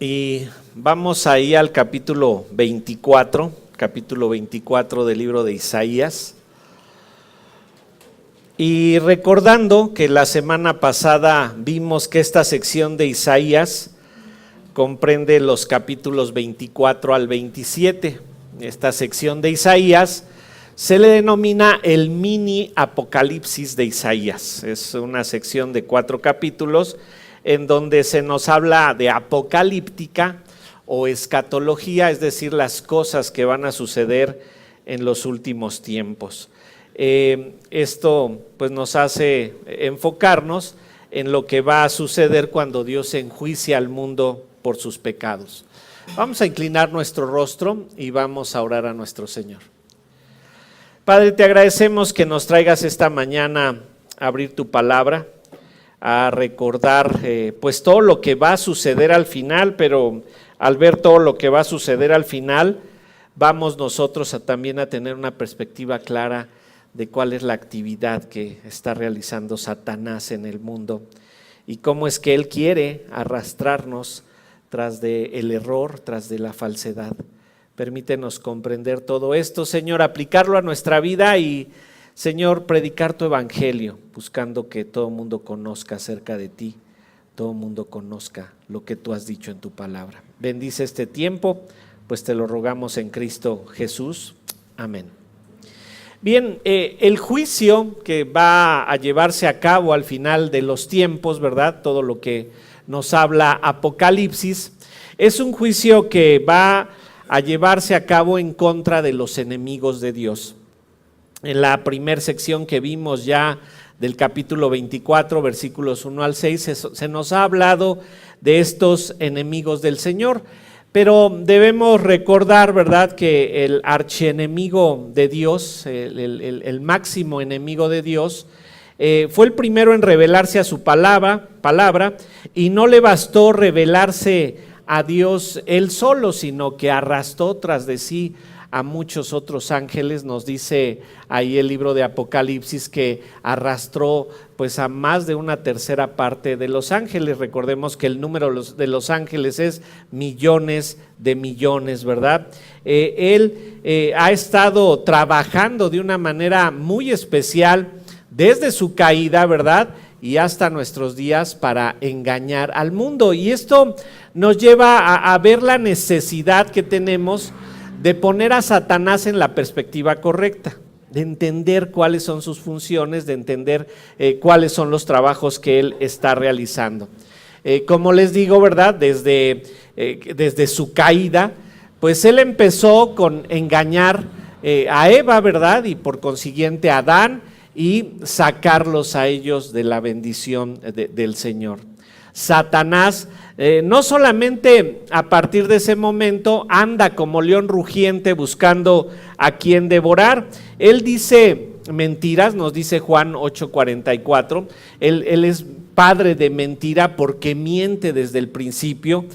Y vamos ahí al capítulo 24 del libro de Isaías. Y recordando que la semana pasada vimos que esta sección de Isaías comprende los capítulos 24 al 27. Esta sección de Isaías se le denomina el mini Apocalipsis de Isaías. Es una sección de 4 capítulos en donde se nos habla de apocalíptica o escatología, es decir, las cosas que van a suceder en los últimos tiempos. Esto pues nos hace enfocarnos en lo que va a suceder cuando Dios enjuicia al mundo por sus pecados. Vamos a inclinar nuestro rostro y vamos a orar a nuestro Señor. Padre, te agradecemos que nos traigas esta mañana a abrir tu palabra, a recordar pues todo lo que va a suceder al final, pero al ver todo lo que va a suceder al final, vamos nosotros también a tener una perspectiva clara de cuál es la actividad que está realizando Satanás en el mundo y cómo es que él quiere arrastrarnos tras del error, tras de la falsedad. Permítenos comprender todo esto, Señor, aplicarlo a nuestra vida y, Señor, predicar tu evangelio, buscando que todo el mundo conozca acerca de ti, todo el mundo conozca lo que tú has dicho en tu palabra. Bendice este tiempo, pues te lo rogamos en Cristo Jesús. Amén. Bien, el juicio que va a llevarse a cabo al final de los tiempos, ¿verdad? Todo lo que nos habla Apocalipsis, es un juicio que va a llevarse a cabo en contra de los enemigos de Dios. En la primera sección que vimos ya del capítulo 24, versículos 1 al 6, se nos ha hablado de estos enemigos del Señor, pero debemos recordar, ¿verdad?, que el archienemigo de Dios, el máximo enemigo de Dios, fue el primero en revelarse a su palabra, y no le bastó revelarse a Dios él solo, sino que arrastró tras de sí a muchos otros ángeles. Nos dice ahí el libro de Apocalipsis que arrastró pues a más de una tercera parte de los ángeles. Recordemos que el número de los ángeles es millones de millones, ¿verdad? Él ha estado trabajando de una manera muy especial desde su caída, ¿verdad?, y hasta nuestros días para engañar al mundo. Y esto nos lleva a ver la necesidad que tenemos de poner a Satanás en la perspectiva correcta, de entender cuáles son sus funciones, de entender cuáles son los trabajos que él está realizando. Como les digo, ¿verdad?, desde su caída, pues él empezó con engañar a Eva, ¿verdad?, y por consiguiente a Adán, y sacarlos a ellos de la bendición del Señor. Satanás no solamente a partir de ese momento anda como león rugiente buscando a quien devorar, él dice mentiras, nos dice Juan 8:44, él es padre de mentira porque miente desde el principio,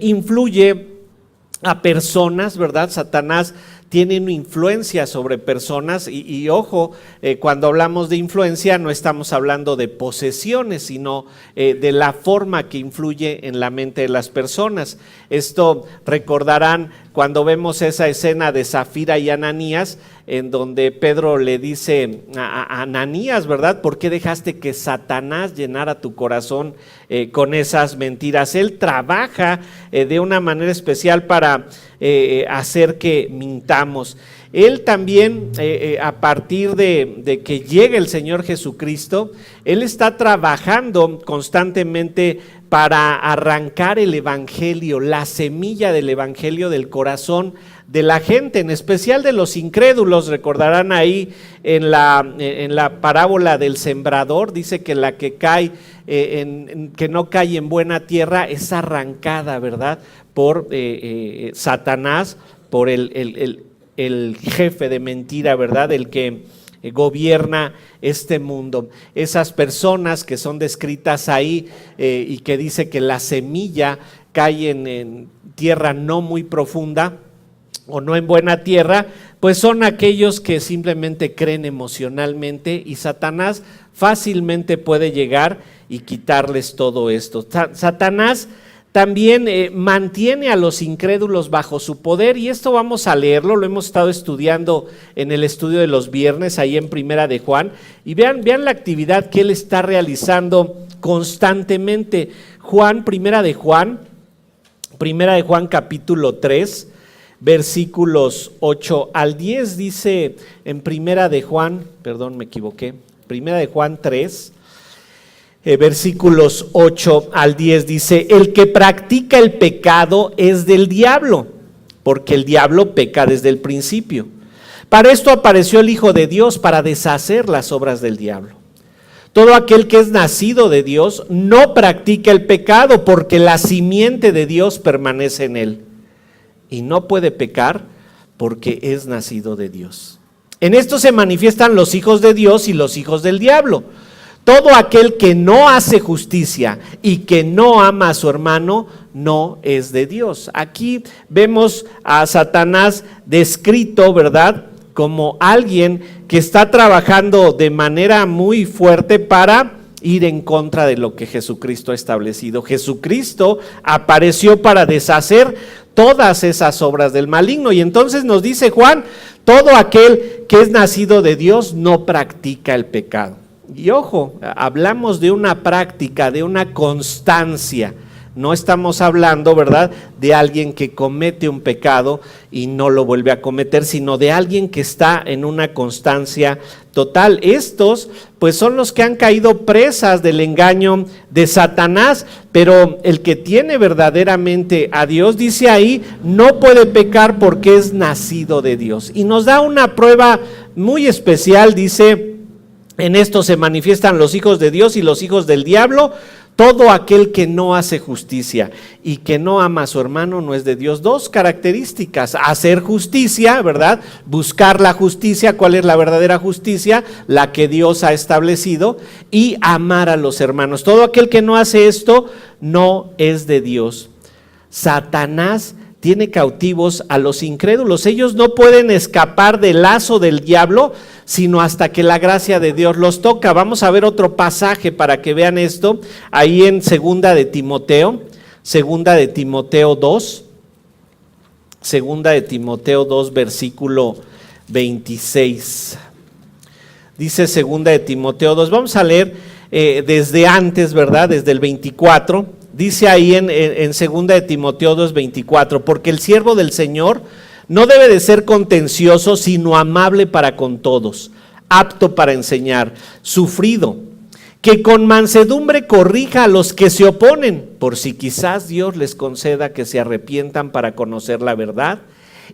influye a personas, ¿verdad? Satanás tiene una influencia sobre personas y ojo, cuando hablamos de influencia no estamos hablando de posesiones, sino de la forma que influye en la mente de las personas. Esto recordarán cuando vemos esa escena de Zafira y Ananías, en donde Pedro le dice a Ananías, ¿verdad?, ¿por qué dejaste que Satanás llenara tu corazón con esas mentiras? Él trabaja de una manera especial para hacer que mintamos. Él también, a partir de que llegue el Señor Jesucristo, Él está trabajando constantemente para arrancar el evangelio, la semilla del evangelio del corazón de la gente, en especial de los incrédulos. Recordarán ahí en la parábola del sembrador, dice que la que cae, que no cae en buena tierra, es arrancada, ¿verdad?, por Satanás, por el jefe de mentira, ¿verdad?, el que gobierna este mundo. Esas personas que son descritas ahí y que dice que la semilla cae en tierra no muy profunda o no en buena tierra, pues son aquellos que simplemente creen emocionalmente, y Satanás fácilmente puede llegar y quitarles todo esto. Satanás también mantiene a los incrédulos bajo su poder, y esto vamos a leerlo, lo hemos estado estudiando en el estudio de los viernes, ahí en Primera de Juan, y vean la actividad que él está realizando constantemente. Primera de Juan capítulo 3, versículos 8 al 10, dice en Primera de Juan 3, versículos 8 al 10 dice: el que practica el pecado es del diablo, porque el diablo peca desde el principio. Para esto apareció el Hijo de Dios, para deshacer las obras del diablo. Todo aquel que es nacido de Dios no practica el pecado, porque la simiente de Dios permanece en él, y no puede pecar porque es nacido de Dios. En esto se manifiestan los hijos de Dios y los hijos del diablo. Todo aquel que no hace justicia y que no ama a su hermano no es de Dios. Aquí vemos a Satanás descrito, ¿verdad?, como alguien que está trabajando de manera muy fuerte para ir en contra de lo que Jesucristo ha establecido. Jesucristo apareció para deshacer todas esas obras del maligno, y entonces nos dice Juan: todo aquel que es nacido de Dios no practica el pecado. Y ojo, hablamos de una práctica, de una constancia. No estamos hablando, ¿verdad?, de alguien que comete un pecado y no lo vuelve a cometer, sino de alguien que está en una constancia total. Estos, pues, son los que han caído presas del engaño de Satanás, pero el que tiene verdaderamente a Dios, dice ahí, no puede pecar porque es nacido de Dios. Y nos da una prueba muy especial, dice: en esto se manifiestan los hijos de Dios y los hijos del diablo. Todo aquel que no hace justicia y que no ama a su hermano no es de Dios. Dos características: hacer justicia, ¿verdad?, buscar la justicia. ¿Cuál es la verdadera justicia? La que Dios ha establecido. Y amar a los hermanos. Todo aquel que no hace esto no es de Dios. Satanás tiene cautivos a los incrédulos. Ellos no pueden escapar del lazo del diablo, sino hasta que la gracia de Dios los toca. Vamos a ver otro pasaje para que vean esto, ahí en segunda de Timoteo 2, versículo 26. Dice segunda de Timoteo 2, vamos a leer desde antes, ¿verdad?, desde el 24. Dice ahí en segunda de Timoteo 2, 24: porque el siervo del Señor no debe de ser contencioso, sino amable para con todos, apto para enseñar, sufrido, que con mansedumbre corrija a los que se oponen, por si quizás Dios les conceda que se arrepientan para conocer la verdad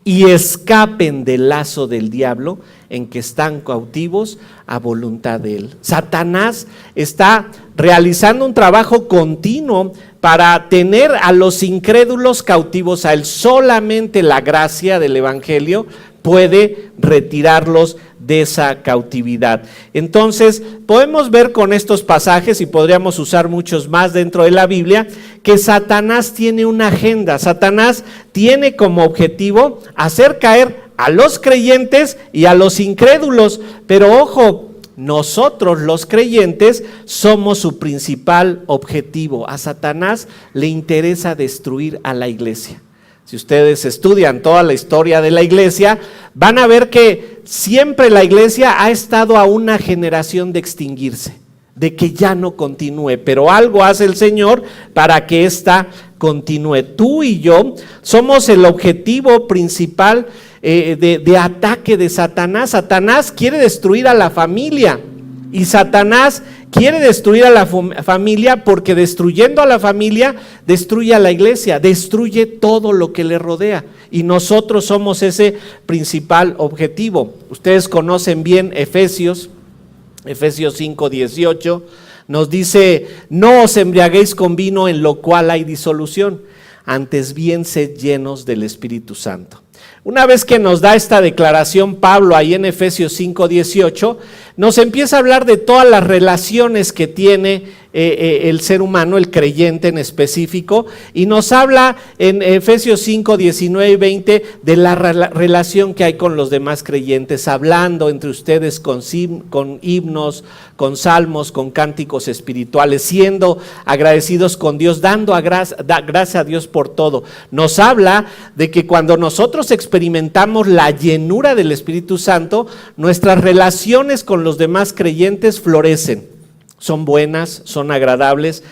y escapen del lazo del diablo en que están cautivos a voluntad de él. Satanás está realizando un trabajo continuo para tener a los incrédulos cautivos a él. Solamente la gracia del evangelio puede retirarlos de esa cautividad. Entonces, podemos ver con estos pasajes, y podríamos usar muchos más dentro de la Biblia, que Satanás tiene una agenda. Satanás tiene como objetivo hacer caer a los creyentes y a los incrédulos. Pero ojo, nosotros los creyentes somos su principal objetivo. A Satanás le interesa destruir a la iglesia. Si ustedes estudian toda la historia de la iglesia, van a ver que siempre la iglesia ha estado a una generación de extinguirse, de que ya no continúe, pero algo hace el Señor para que ésta continúe. Tú y yo somos el objetivo principal de ataque de Satanás. Satanás quiere destruir a la familia, y Satanás quiere destruir a la familia porque destruyendo a la familia destruye a la iglesia, destruye todo lo que le rodea, y nosotros somos ese principal objetivo. Ustedes conocen bien Efesios 5:18, nos dice: no os embriaguéis con vino en lo cual hay disolución, antes bien sed llenos del Espíritu Santo. Una vez que nos da esta declaración Pablo ahí en Efesios 5:18, nos empieza a hablar de todas las relaciones que tiene el ser humano, el creyente en específico, y nos habla en Efesios 5, 19 y 20 de la relación que hay con los demás creyentes, hablando entre ustedes con himnos, con salmos, con cánticos espirituales, siendo agradecidos con Dios, dando gracias a Dios por todo. Nos habla de que cuando nosotros experimentamos la llenura del Espíritu Santo, nuestras relaciones con los demás creyentes florecen. Son buenas, son agradables,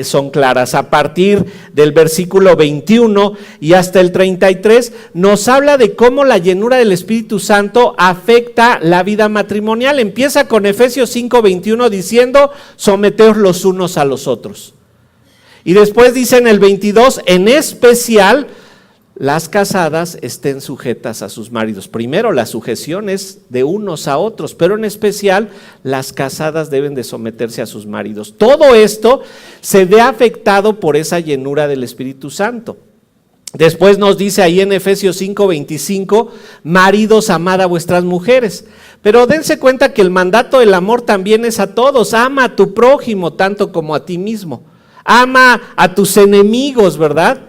son claras. A partir del versículo 21 y hasta el 33 nos habla de cómo la llenura del Espíritu Santo afecta la vida matrimonial. Empieza con Efesios 5, 21 diciendo: someteos los unos a los otros. Y después dice en el 22, en especial las casadas estén sujetas a sus maridos. Primero, la sujeción es de unos a otros, pero en especial las casadas deben de someterse a sus maridos. Todo esto se ve afectado por esa llenura del Espíritu Santo. Después nos dice ahí en Efesios 5:25, maridos, amad a vuestras mujeres. Pero dense cuenta que el mandato del amor también es a todos. Ama a tu prójimo tanto como a ti mismo. Ama a tus enemigos, ¿verdad?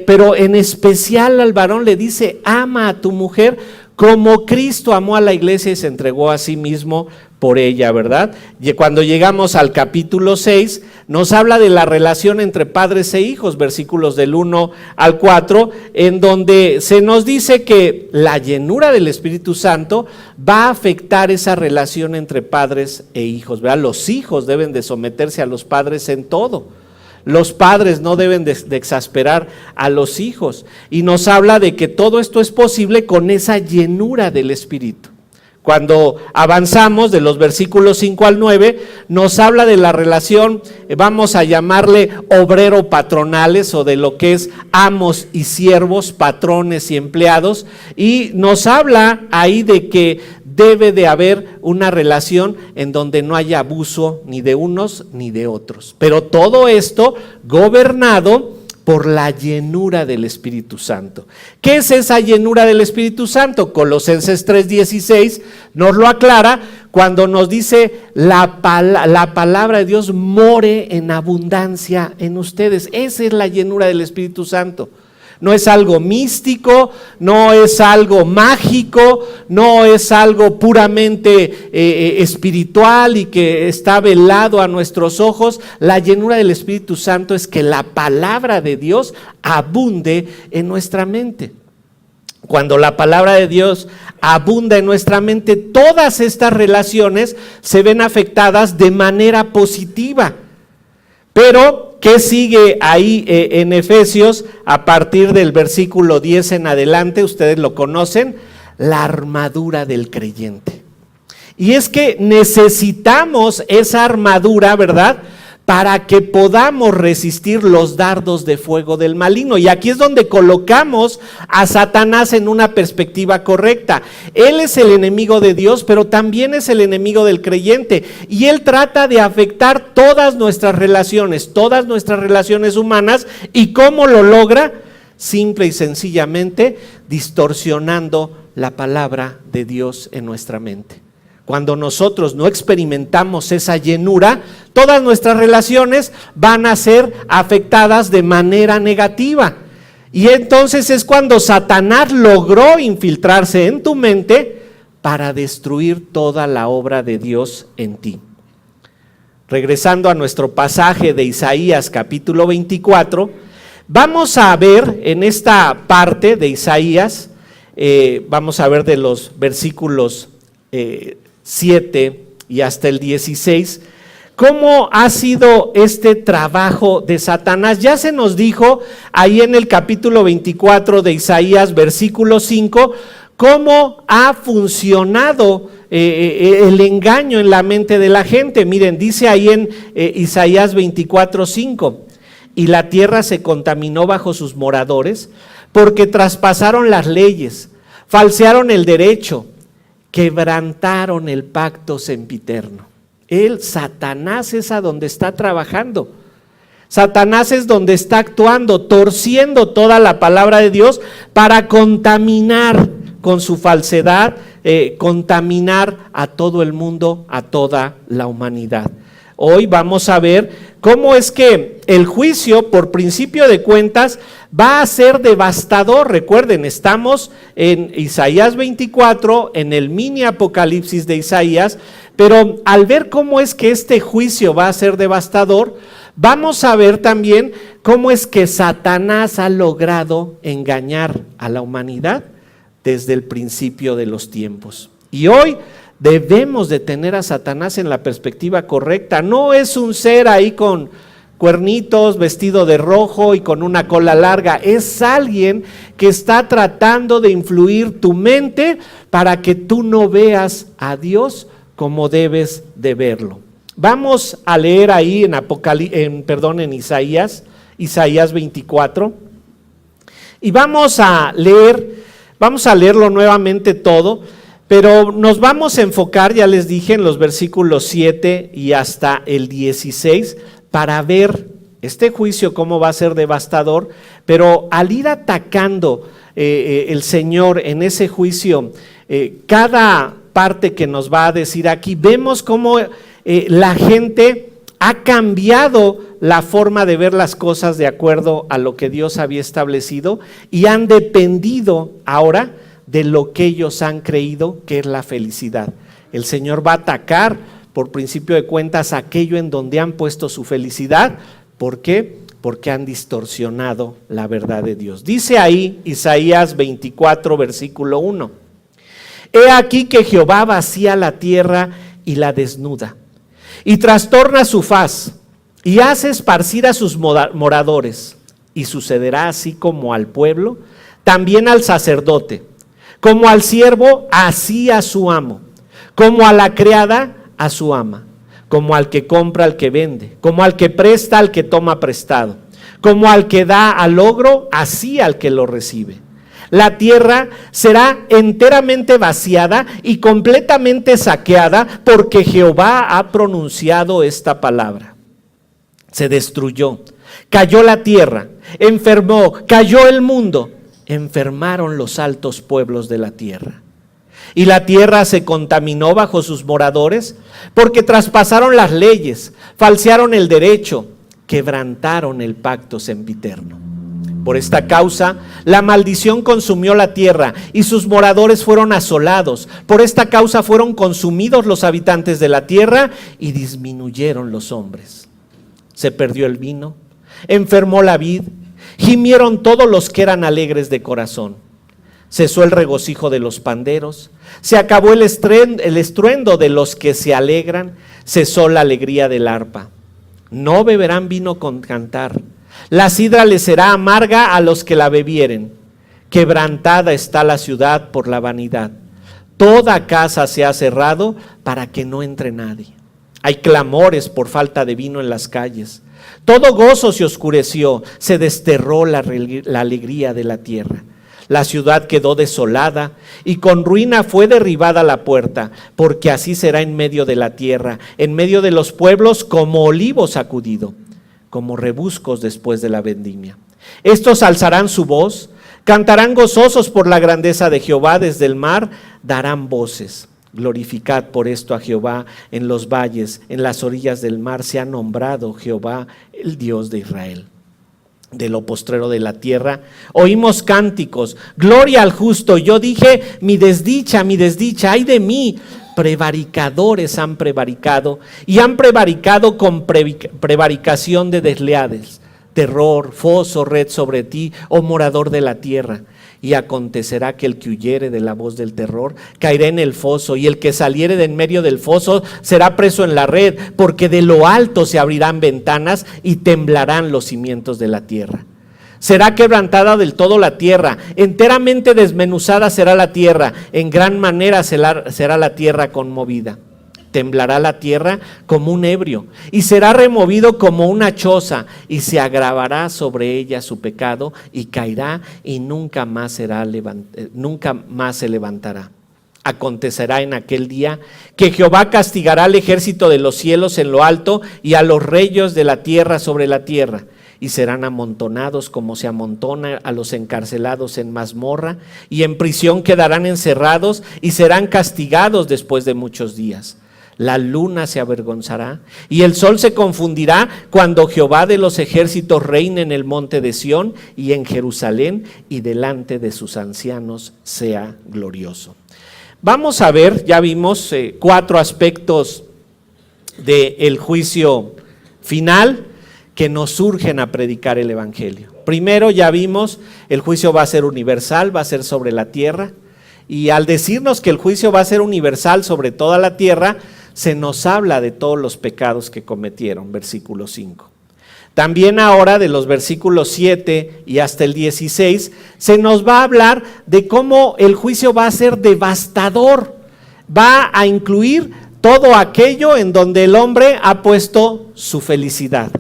Pero en especial al varón le dice: ama a tu mujer como Cristo amó a la iglesia y se entregó a sí mismo por ella, ¿verdad? Y cuando llegamos al capítulo 6, nos habla de la relación entre padres e hijos, versículos del 1 al 4, en donde se nos dice que la llenura del Espíritu Santo va a afectar esa relación entre padres e hijos, ¿verdad? Los hijos deben de someterse a los padres en todo. Los padres no deben de exasperar a los hijos, y nos habla de que todo esto es posible con esa llenura del Espíritu. Cuando avanzamos de los versículos 5 al 9, nos habla de la relación, vamos a llamarle obrero-patronales, o de lo que es amos y siervos, patrones y empleados, y nos habla ahí de que debe de haber una relación en donde no haya abuso ni de unos ni de otros. Pero todo esto gobernado por la llenura del Espíritu Santo. ¿Qué es esa llenura del Espíritu Santo? Colosenses 3:16 nos lo aclara cuando nos dice: la palabra de Dios more en abundancia en ustedes. Esa es la llenura del Espíritu Santo. No es algo místico, no es algo mágico, no es algo puramente espiritual y que está velado a nuestros ojos. La llenura del Espíritu Santo es que la palabra de Dios abunde en nuestra mente. Cuando la palabra de Dios abunda en nuestra mente, todas estas relaciones se ven afectadas de manera positiva. Pero, ¿qué sigue ahí en Efesios a partir del versículo 10 en adelante? Ustedes lo conocen: la armadura del creyente. Y es que necesitamos esa armadura, ¿verdad?, para que podamos resistir los dardos de fuego del maligno. Y aquí es donde colocamos a Satanás en una perspectiva correcta. Él es el enemigo de Dios, pero también es el enemigo del creyente. Y él trata de afectar todas nuestras relaciones humanas. ¿Y cómo lo logra? Simple y sencillamente distorsionando la palabra de Dios en nuestra mente. Cuando nosotros no experimentamos esa llenura, todas nuestras relaciones van a ser afectadas de manera negativa. Y entonces es cuando Satanás logró infiltrarse en tu mente para destruir toda la obra de Dios en ti. Regresando a nuestro pasaje de Isaías capítulo 24, vamos a ver en esta parte de Isaías, vamos a ver de los versículos 7 y hasta el 16, ¿cómo ha sido este trabajo de Satanás? Ya se nos dijo ahí en el capítulo 24 de Isaías, versículo 5, cómo ha funcionado el engaño en la mente de la gente. Miren, dice ahí en Isaías 24:5, y la tierra se contaminó bajo sus moradores, porque traspasaron las leyes, falsearon el derecho, quebrantaron el pacto sempiterno. Satanás es a donde está trabajando. Satanás es donde está actuando, torciendo toda la palabra de Dios para contaminar con su falsedad, contaminar a todo el mundo, a toda la humanidad. Hoy vamos a ver cómo es que el juicio, por principio de cuentas, va a ser devastador. Recuerden, estamos en Isaías 24, en el mini apocalipsis de Isaías, pero al ver cómo es que este juicio va a ser devastador, vamos a ver también cómo es que Satanás ha logrado engañar a la humanidad desde el principio de los tiempos. Y hoy debemos de tener a Satanás en la perspectiva correcta. No es un ser ahí con cuernitos, vestido de rojo y con una cola larga. Es alguien que está tratando de influir tu mente para que tú no veas a Dios como debes de verlo. Vamos a leer ahí en Isaías 24, y vamos a leerlo nuevamente todo, pero nos vamos a enfocar, ya les dije, en los versículos 7 y hasta el 16, para ver este juicio cómo va a ser devastador, pero al ir atacando el Señor en ese juicio, cada parte que nos va a decir aquí, vemos cómo la gente ha cambiado la forma de ver las cosas de acuerdo a lo que Dios había establecido y han dependido ahora de lo que ellos han creído que es la felicidad. El Señor va a atacar, por principio de cuentas, aquello en donde han puesto su felicidad. ¿Por qué? Porque han distorsionado la verdad de Dios. Dice ahí Isaías 24, versículo 1. He aquí que Jehová vacía la tierra y la desnuda, y trastorna su faz, y hace esparcir a sus moradores. Y sucederá así como al pueblo, también al sacerdote, como al siervo, así a su amo, como a la criada, a su ama, como al que compra, al que vende, como al que presta, al que toma prestado, como al que da al logro, así al que lo recibe. La tierra será enteramente vaciada y completamente saqueada, porque Jehová ha pronunciado esta palabra. Se destruyó, cayó la tierra, enfermó, cayó el mundo, enfermaron los altos pueblos de la tierra. Y la tierra se contaminó bajo sus moradores, porque traspasaron las leyes, falsearon el derecho, quebrantaron el pacto sempiterno. Por esta causa, la maldición consumió la tierra y sus moradores fueron asolados. Por esta causa fueron consumidos los habitantes de la tierra y disminuyeron los hombres. Se perdió el vino, enfermó la vid, gimieron todos los que eran alegres de corazón. Cesó el regocijo de los panderos, se acabó el estruendo de los que se alegran, cesó la alegría del arpa. No beberán vino con cantar, la sidra les será amarga a los que la bebieren. Quebrantada está la ciudad por la vanidad. Toda casa se ha cerrado para que no entre nadie. Hay clamores por falta de vino en las calles. Todo gozo se oscureció, se desterró la alegría de la tierra. La ciudad quedó desolada y con ruina fue derribada la puerta, porque así será en medio de la tierra, en medio de los pueblos, como olivo sacudido, como rebuscos después de la vendimia. Estos alzarán su voz, cantarán gozosos por la grandeza de Jehová, desde el mar darán voces. Glorificad por esto a Jehová en los valles, en las orillas del mar se ha nombrado Jehová, el Dios de Israel. De lo postrero de la tierra oímos cánticos, gloria al justo. Yo dije, mi desdicha, ay de mí. Prevaricadores han prevaricado y han prevaricado con prevaricación de desleales. Terror, foso, red sobre ti, oh morador de la tierra. Y acontecerá que el que huyere de la voz del terror caerá en el foso, y el que saliere de en medio del foso será preso en la red, porque de lo alto se abrirán ventanas y temblarán los cimientos de la tierra. Será quebrantada del todo la tierra, enteramente desmenuzada será la tierra, en gran manera será la tierra conmovida. Temblará la tierra como un ebrio, y será removido como una choza, y se agravará sobre ella su pecado, y caerá, y nunca más se levantará. Acontecerá en aquel día que Jehová castigará al ejército de los cielos en lo alto, y a los reyes de la tierra sobre la tierra. y serán amontonados como se amontona a los encarcelados en mazmorra, y en prisión quedarán encerrados y serán castigados después de muchos días. La luna se avergonzará y el sol se confundirá cuando Jehová de los ejércitos reine en el monte de Sión y en Jerusalén, y delante de sus ancianos sea glorioso. Vamos a ver, ya vimos 4 aspectos del juicio final que nos urgen a predicar el evangelio. Primero, ya vimos, el juicio va a ser universal, va a ser sobre la tierra, y al decirnos que el juicio va a ser universal sobre toda la tierra, se nos habla de todos los pecados que cometieron, versículo 5. También ahora, de los versículos 7 y hasta el 16, se nos va a hablar de cómo el juicio va a ser devastador, va a incluir todo aquello en donde el hombre ha puesto su felicidad.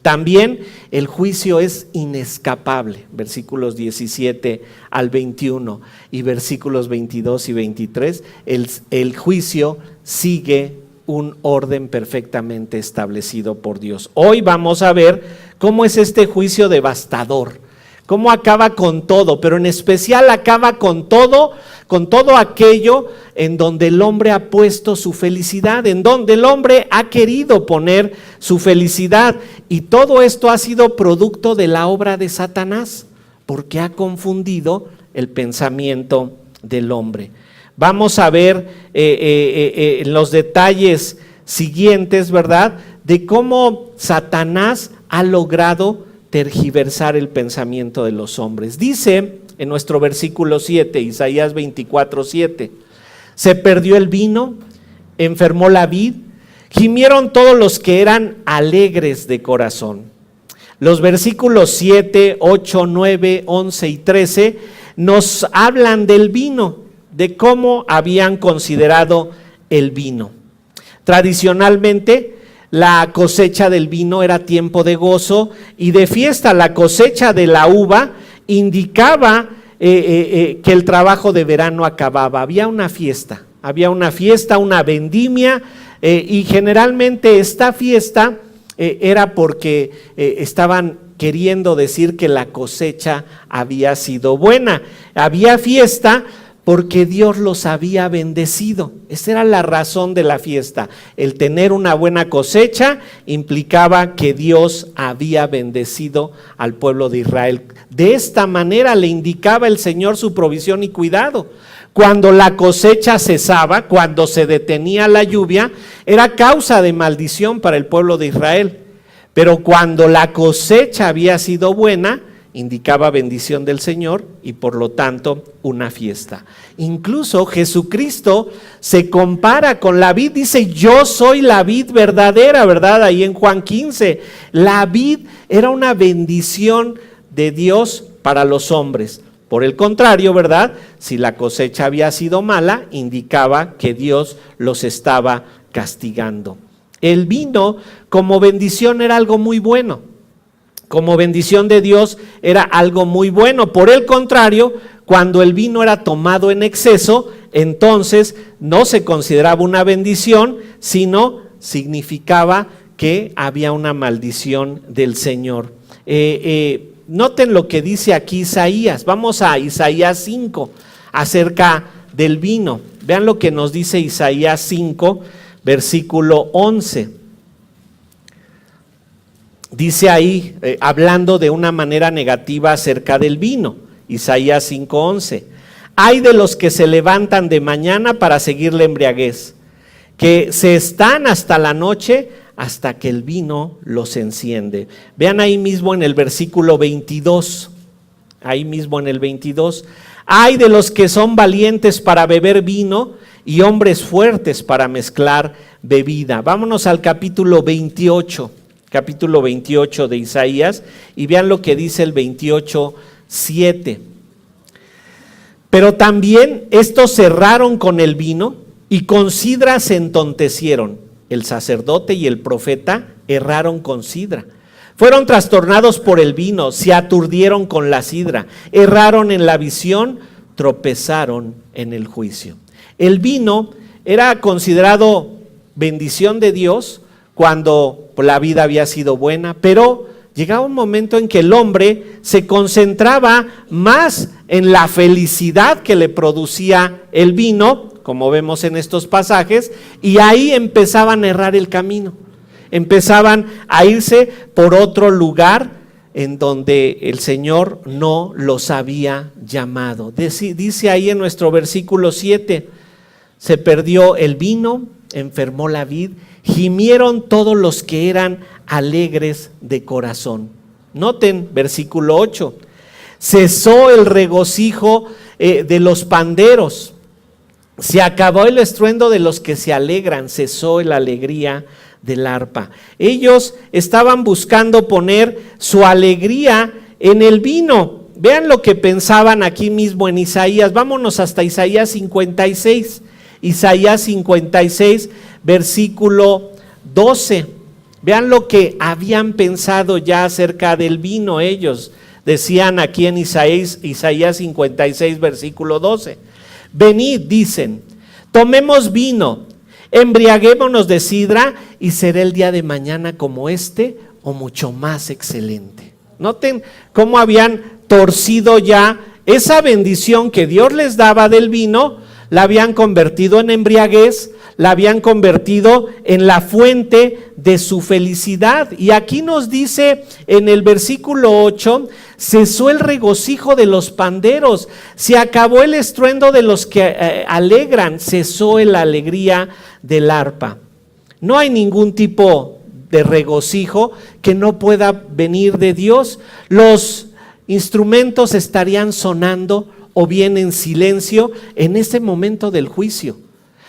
También el juicio es inescapable, versículos 17 al 21 y versículos 22 y 23, el juicio sigue un orden perfectamente establecido por Dios. Hoy vamos a ver cómo es este juicio devastador, cómo acaba con todo, pero en especial acaba con todo aquello en donde el hombre ha puesto su felicidad, en donde el hombre ha querido poner su felicidad, y todo esto ha sido producto de la obra de Satanás, porque ha confundido el pensamiento del hombre. Vamos a ver los detalles siguientes, ¿verdad?, de cómo Satanás ha logrado tergiversar el pensamiento de los hombres. Dice en nuestro versículo 7, Isaías 24:7, se perdió el vino, enfermó la vid, gimieron todos los que eran alegres de corazón. Los versículos 7, 8, 9, 11 y 13 nos hablan del vino, de cómo habían considerado el vino. Tradicionalmente, la cosecha del vino era tiempo de gozo y de fiesta. La cosecha de la uva indicaba que el trabajo de verano acababa. Había una fiesta, una vendimia, y generalmente esta fiesta era porque estaban queriendo decir que la cosecha había sido buena. Había fiesta porque Dios los había bendecido. Esa era la razón de la fiesta. El tener una buena cosecha implicaba que Dios había bendecido al pueblo de Israel. De esta manera le indicaba el Señor su provisión y cuidado. Cuando la cosecha cesaba, cuando se detenía la lluvia, era causa de maldición para el pueblo de Israel. Pero cuando la cosecha había sido buena, indicaba bendición del Señor y por lo tanto una fiesta. Incluso Jesucristo se compara con la vid, dice: yo soy la vid verdadera, ¿verdad? Ahí en Juan 15, la vid era una bendición de Dios para los hombres. Por el contrario, ¿verdad?, si la cosecha había sido mala, indicaba que Dios los estaba castigando. El vino como bendición era algo muy bueno. Como bendición de Dios era algo muy bueno. Por el contrario, cuando el vino era tomado en exceso, entonces no se consideraba una bendición, sino significaba que había una maldición del Señor. Noten lo que dice aquí Isaías. Vamos a Isaías 5 acerca del vino. Vean lo que nos dice Isaías 5, versículo 11. Dice ahí, hablando de una manera negativa acerca del vino, Isaías 5:11, hay de los que se levantan de mañana para seguir la embriaguez, que se están hasta la noche hasta que el vino los enciende. Vean ahí mismo en el versículo 22, ahí mismo en el 22, hay de los que son valientes para beber vino y hombres fuertes para mezclar bebida. Vámonos al capítulo 28 de Isaías, y vean lo que dice el 28:7. Pero también estos cerraron con el vino y con sidra se entontecieron. El sacerdote y el profeta erraron con sidra. Fueron trastornados por el vino, se aturdieron con la sidra, erraron en la visión, tropezaron en el juicio. El vino era considerado bendición de Dios cuando la vida había sido buena, pero llegaba un momento en que el hombre se concentraba más en la felicidad que le producía el vino, como vemos en estos pasajes, y ahí empezaban a errar el camino, empezaban a irse por otro lugar en donde el Señor no los había llamado. Dice ahí en nuestro versículo 7, se perdió el vino, enfermó la vid, gimieron todos los que eran alegres de corazón. Noten, versículo 8, cesó el regocijo de los panderos, se acabó el estruendo de los que se alegran, cesó la alegría del arpa. Ellos estaban buscando poner su alegría en el vino. Vean lo que pensaban aquí mismo en Isaías. Vámonos hasta Isaías 56. Isaías 56, versículo 12. Vean lo que habían pensado ya acerca del vino ellos. Decían aquí en Isaías 56, versículo 12. Venid, dicen, tomemos vino, embriaguémonos de sidra y será el día de mañana como este o mucho más excelente. Noten cómo habían torcido ya esa bendición que Dios les daba del vino, la habían convertido en embriaguez, la habían convertido en la fuente de su felicidad. Y aquí nos dice en el versículo 8, cesó el regocijo de los panderos, se acabó el estruendo de los que alegran, cesó la alegría del arpa. No hay ningún tipo de regocijo que no pueda venir de Dios. Los instrumentos estarían sonando o bien en silencio en ese momento del juicio.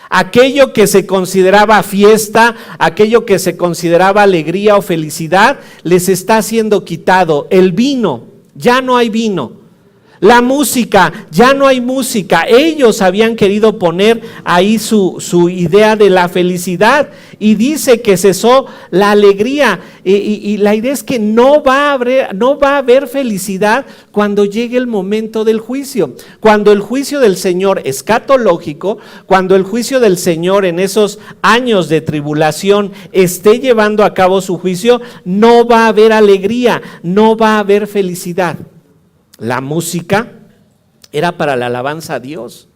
Aquello que se consideraba fiesta, aquello que se consideraba alegría o felicidad, les está siendo quitado. El vino, ya no hay vino. La música, ya no hay música. Ellos habían querido poner ahí su idea de la felicidad y dice que cesó la alegría. Y la idea es que no va a haber felicidad cuando llegue el momento del juicio. Cuando el juicio del Señor escatológico, cuando el juicio del Señor en esos años de tribulación esté llevando a cabo su juicio, no va a haber alegría, no va a haber felicidad. La música era para la alabanza a Dios.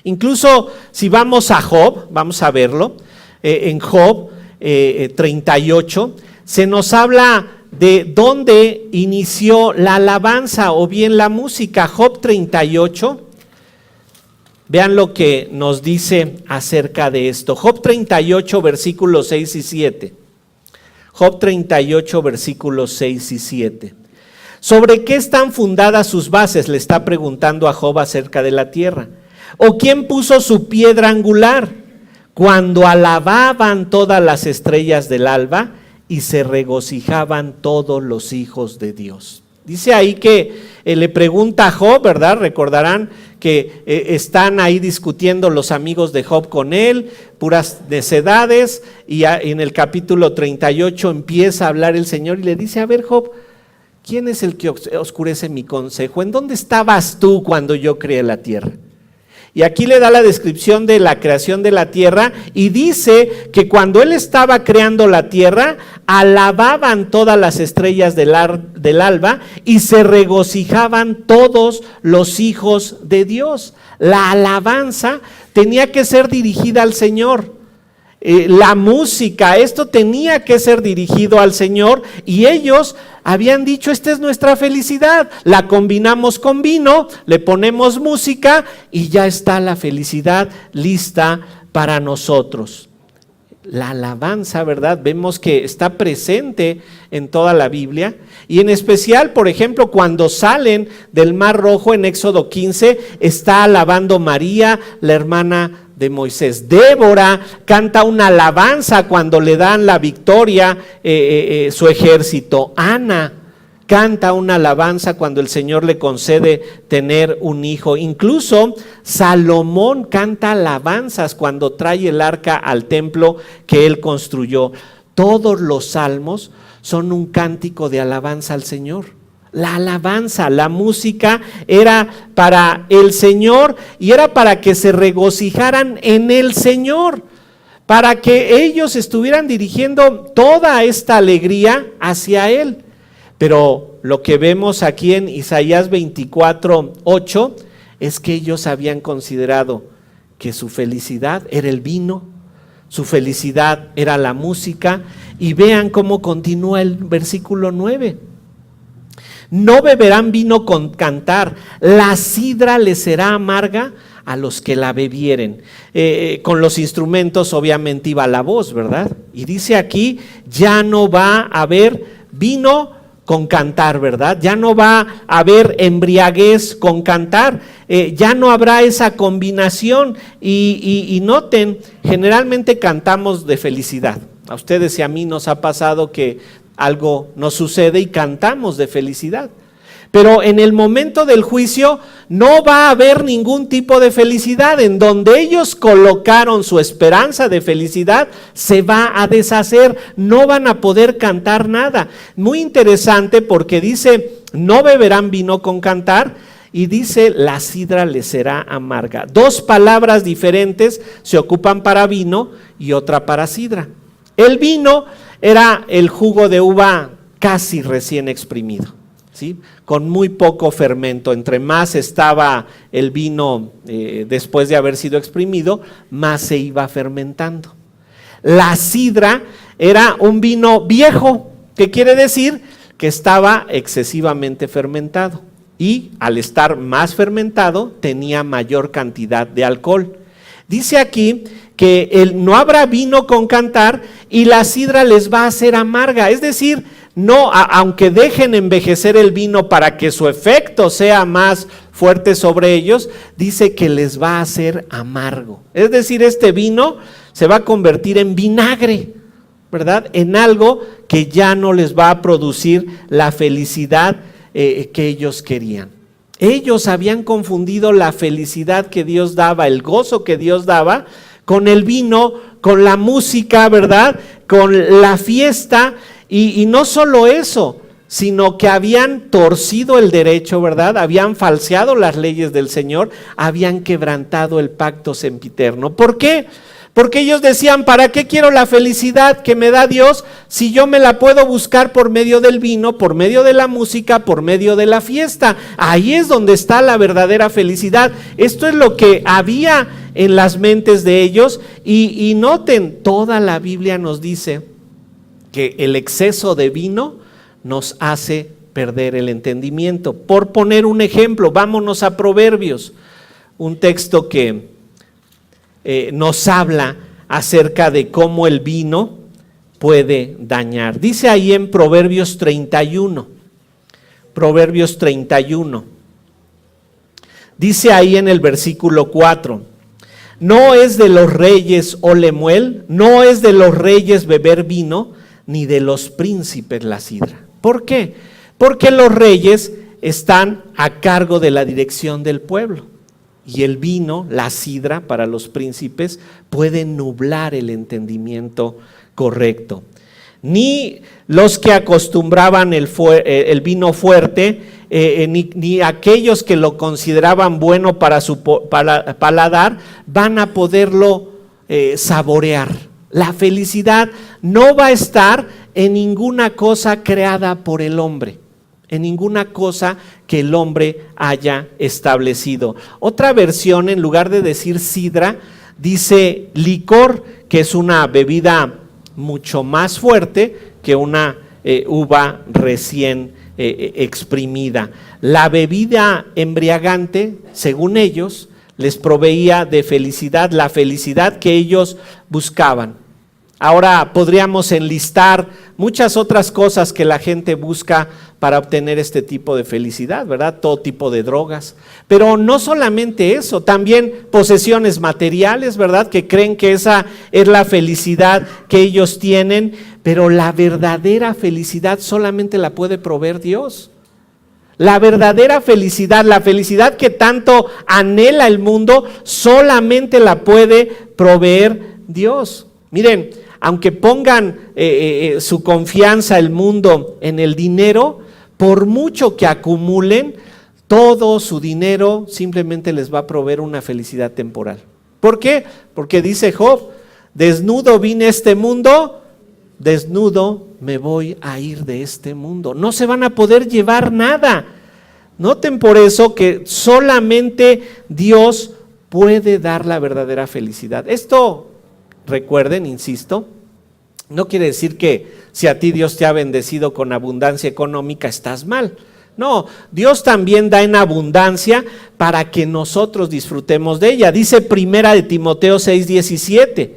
Incluso si vamos a Job, vamos a verlo, en Job 38, se nos habla de dónde inició la alabanza o bien la música. Job 38, vean lo que nos dice acerca de esto. Job 38, versículos 6 y 7. Job 38, versículos 6 y 7. ¿Sobre qué están fundadas sus bases? Le está preguntando a Job acerca de la tierra. ¿O quién puso su piedra angular? Cuando alababan todas las estrellas del alba y se regocijaban todos los hijos de Dios. Dice ahí que le pregunta a Job, ¿verdad? Recordarán que están ahí discutiendo los amigos de Job con él, puras necedades, y en el capítulo 38 empieza a hablar el Señor y le dice, a ver Job, ¿quién es el que oscurece mi consejo? ¿En dónde estabas tú cuando yo creé la tierra? Y aquí le da la descripción de la creación de la tierra y dice que cuando él estaba creando la tierra, alababan todas las estrellas del alba y se regocijaban todos los hijos de Dios. La alabanza tenía que ser dirigida al Señor. La música, esto tenía que ser dirigido al Señor y ellos habían dicho, esta es nuestra felicidad, la combinamos con vino, le ponemos música y ya está la felicidad lista para nosotros. La alabanza, ¿verdad? Vemos que está presente en toda la Biblia y en especial, por ejemplo, cuando salen del Mar Rojo en Éxodo 15, está alabando María, la hermana de Moisés. Débora canta una alabanza cuando le dan la victoria su ejército. Ana canta una alabanza cuando el Señor le concede tener un hijo. Incluso Salomón canta alabanzas cuando trae el arca al templo que él construyó. Todos los salmos son un cántico de alabanza al Señor. La alabanza, la música era para el Señor y era para que se regocijaran en el Señor, para que ellos estuvieran dirigiendo toda esta alegría hacia Él. Pero lo que vemos aquí en Isaías 24:8 es que ellos habían considerado que su felicidad era el vino, su felicidad era la música, y vean cómo continúa el versículo 9. No beberán vino con cantar, la sidra les será amarga a los que la bebieren. Con los instrumentos obviamente iba la voz, ¿verdad? Y dice aquí, ya no va a haber vino con cantar, ¿verdad? Ya no va a haber embriaguez con cantar, ya no habrá esa combinación. Y noten, generalmente cantamos de felicidad. A ustedes y a mí nos ha pasado que algo nos sucede y cantamos de felicidad. Pero en el momento del juicio no va a haber ningún tipo de felicidad. En donde ellos colocaron su esperanza de felicidad, se va a deshacer, no van a poder cantar nada. Muy interesante porque dice, no beberán vino con cantar, y dice, la sidra les será amarga. Dos palabras diferentes se ocupan para vino y otra para sidra. El vino era el jugo de uva casi recién exprimido, ¿sí? Con muy poco fermento. Entre más estaba el vino después de haber sido exprimido, más se iba fermentando. La sidra era un vino viejo, que quiere decir que estaba excesivamente fermentado, y al estar más fermentado tenía mayor cantidad de alcohol. Dice aquí que no habrá vino con cantar y la sidra les va a hacer amarga, es decir, no, aunque dejen envejecer el vino para que su efecto sea más fuerte sobre ellos, dice que les va a hacer amargo. Es decir, este vino se va a convertir en vinagre, ¿verdad? En algo que ya no les va a producir la felicidad que ellos querían. Ellos habían confundido la felicidad que Dios daba, el gozo que Dios daba, con el vino, con la música, ¿verdad? Con la fiesta. Y no solo eso, sino que habían torcido el derecho, ¿verdad? Habían falseado las leyes del Señor, habían quebrantado el pacto sempiterno. ¿Por qué? Porque ellos decían, ¿para qué quiero la felicidad que me da Dios si yo me la puedo buscar por medio del vino, por medio de la música, por medio de la fiesta? Ahí es donde está la verdadera felicidad. Esto es lo que había en las mentes de ellos. Y noten, toda la Biblia nos dice que el exceso de vino nos hace perder el entendimiento. Por poner un ejemplo, vámonos a Proverbios, un texto que nos habla acerca de cómo el vino puede dañar. Dice ahí en Proverbios 31, dice ahí en el versículo 4, no es de los reyes, oh Lemuel, no es de los reyes beber vino, ni de los príncipes la sidra. ¿Por qué? Porque los reyes están a cargo de la dirección del pueblo. Y el vino, la sidra para los príncipes, puede nublar el entendimiento correcto. Ni los que acostumbraban el vino fuerte, ni aquellos que lo consideraban bueno para su paladar, van a poderlo saborear. La felicidad no va a estar en ninguna cosa creada por el hombre, en ninguna cosa que el hombre haya establecido. Otra versión, en lugar de decir sidra, dice licor, que es una bebida mucho más fuerte que una uva recién exprimida. La bebida embriagante, según ellos, les proveía de felicidad, la felicidad que ellos buscaban. Ahora podríamos enlistar muchas otras cosas que la gente busca para obtener este tipo de felicidad, ¿verdad? Todo tipo de drogas. Pero no solamente eso, también posesiones materiales, ¿verdad? Que creen que esa es la felicidad que ellos tienen, pero la verdadera felicidad solamente la puede proveer Dios. La verdadera felicidad, la felicidad que tanto anhela el mundo, solamente la puede proveer Dios. Miren, aunque pongan su confianza el mundo en el dinero, por mucho que acumulen, todo su dinero simplemente les va a proveer una felicidad temporal. ¿Por qué? Porque dice Job, desnudo vine a este mundo desnudo me voy a ir de este mundo. No se van a poder llevar nada. Noten por eso que solamente Dios puede dar la verdadera felicidad. Esto, recuerden, insisto, no quiere decir que si a ti Dios te ha bendecido con abundancia económica estás mal. No, Dios también da en abundancia para que nosotros disfrutemos de ella. Dice 1 Timoteo 6:17,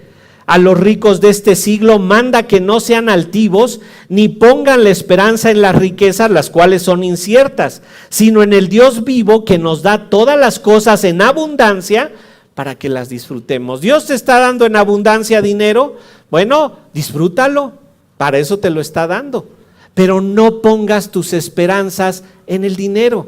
a los ricos de este siglo manda que no sean altivos, ni pongan la esperanza en las riquezas, las cuales son inciertas, sino en el Dios vivo que nos da todas las cosas en abundancia para que las disfrutemos. Dios te está dando en abundancia dinero, bueno, disfrútalo, para eso te lo está dando. Pero no pongas tus esperanzas en el dinero.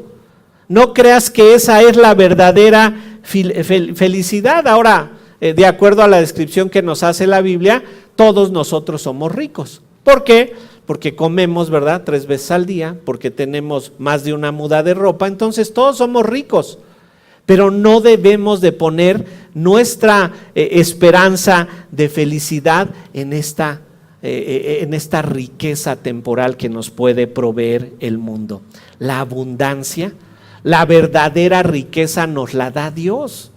No creas que esa es la verdadera felicidad. Ahora, de acuerdo a la descripción que nos hace la Biblia, todos nosotros somos ricos. ¿Por qué? Porque comemos, ¿verdad?, 3 veces al día, porque tenemos más de una muda de ropa, entonces todos somos ricos. Pero no debemos de poner nuestra esperanza de felicidad en esta riqueza temporal que nos puede proveer el mundo. La abundancia, la verdadera riqueza nos la da Dios.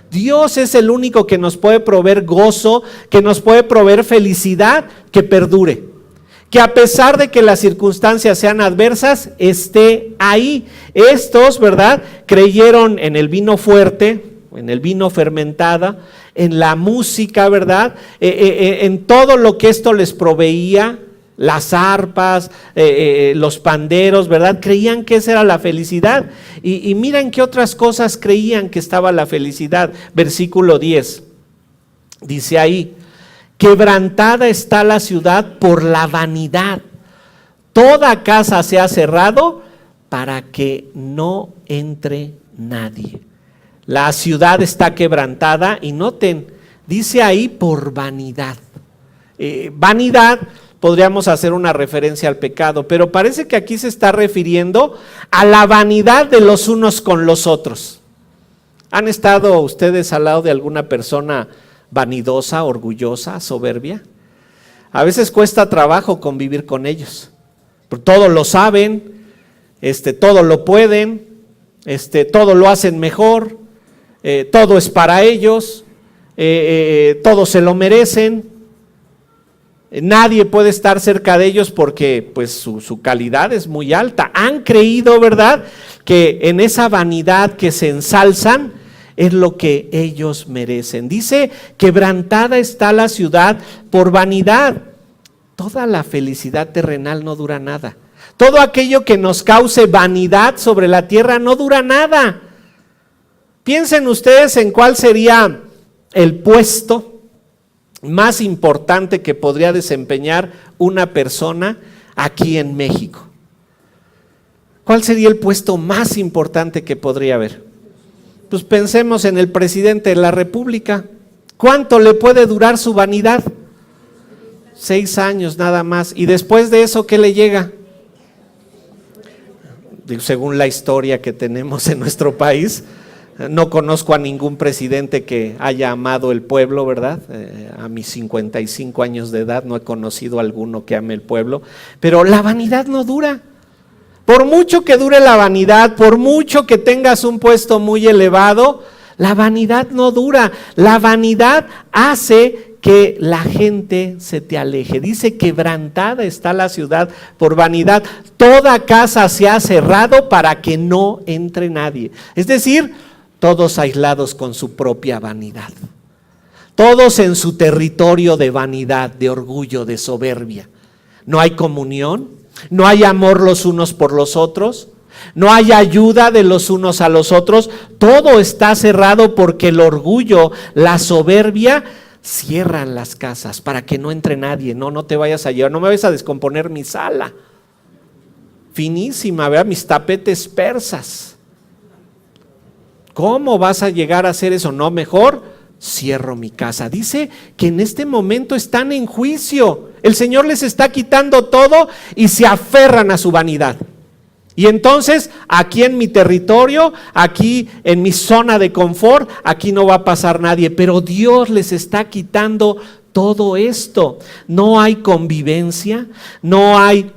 Dios es el único que nos puede proveer gozo, que nos puede proveer felicidad que perdure, que a pesar de que las circunstancias sean adversas, esté ahí. Estos, ¿verdad?, creyeron en el vino fuerte, en el vino fermentada, en la música, ¿verdad?, en todo lo que esto les proveía, las arpas, los panderos, ¿verdad? Creían que esa era la felicidad. Y miren qué otras cosas creían que estaba la felicidad. Versículo 10, dice ahí: quebrantada está la ciudad por la vanidad. Toda casa se ha cerrado para que no entre nadie. La ciudad está quebrantada y noten, dice ahí por vanidad. Vanidad, podríamos hacer una referencia al pecado, pero parece que aquí se está refiriendo a la vanidad de los unos con los otros. ¿Han estado ustedes al lado de alguna persona vanidosa, orgullosa, soberbia? A veces cuesta trabajo convivir con ellos. Todo lo saben, todo lo pueden, todo lo hacen mejor, todo es para ellos, todo se lo merecen. Nadie puede estar cerca de ellos porque pues su calidad es muy alta. Han creído, ¿verdad?, que en esa vanidad que se ensalzan es lo que ellos merecen. Dice, quebrantada está la ciudad por vanidad. Toda la felicidad terrenal no dura nada. Todo aquello que nos cause vanidad sobre la tierra no dura nada. Piensen ustedes en cuál sería el puesto más importante que podría desempeñar una persona aquí en México. ¿Cuál sería el puesto más importante que podría haber? Pues pensemos en el presidente de la República. ¿Cuánto le puede durar su vanidad? 6 años nada más. ¿Y después de eso qué le llega? Según la historia que tenemos en nuestro país, no conozco a ningún presidente que haya amado el pueblo, ¿verdad? A mis 55 años de edad no he conocido a alguno que ame el pueblo, pero la vanidad no dura. Por mucho que dure la vanidad, por mucho que tengas un puesto muy elevado, la vanidad no dura. La vanidad hace que la gente se te aleje. Dice, quebrantada está la ciudad por vanidad. Toda casa se ha cerrado para que no entre nadie. Es decir, todos aislados con su propia vanidad. Todos en su territorio de vanidad, de orgullo, de soberbia. No hay comunión, no hay amor los unos por los otros, no hay ayuda de los unos a los otros. Todo está cerrado porque el orgullo, la soberbia, cierran las casas para que no entre nadie. No te vayas a llevar, no me vayas a descomponer mi sala. Finísima, ¿verdad? Mis tapetes persas. ¿Cómo vas a llegar a hacer eso? No, mejor cierro mi casa. Dice que en este momento están en juicio. El Señor les está quitando todo y se aferran a su vanidad. Y entonces, aquí en mi territorio, aquí en mi zona de confort, aquí no va a pasar nadie. Pero Dios les está quitando todo esto. No hay convivencia, no hay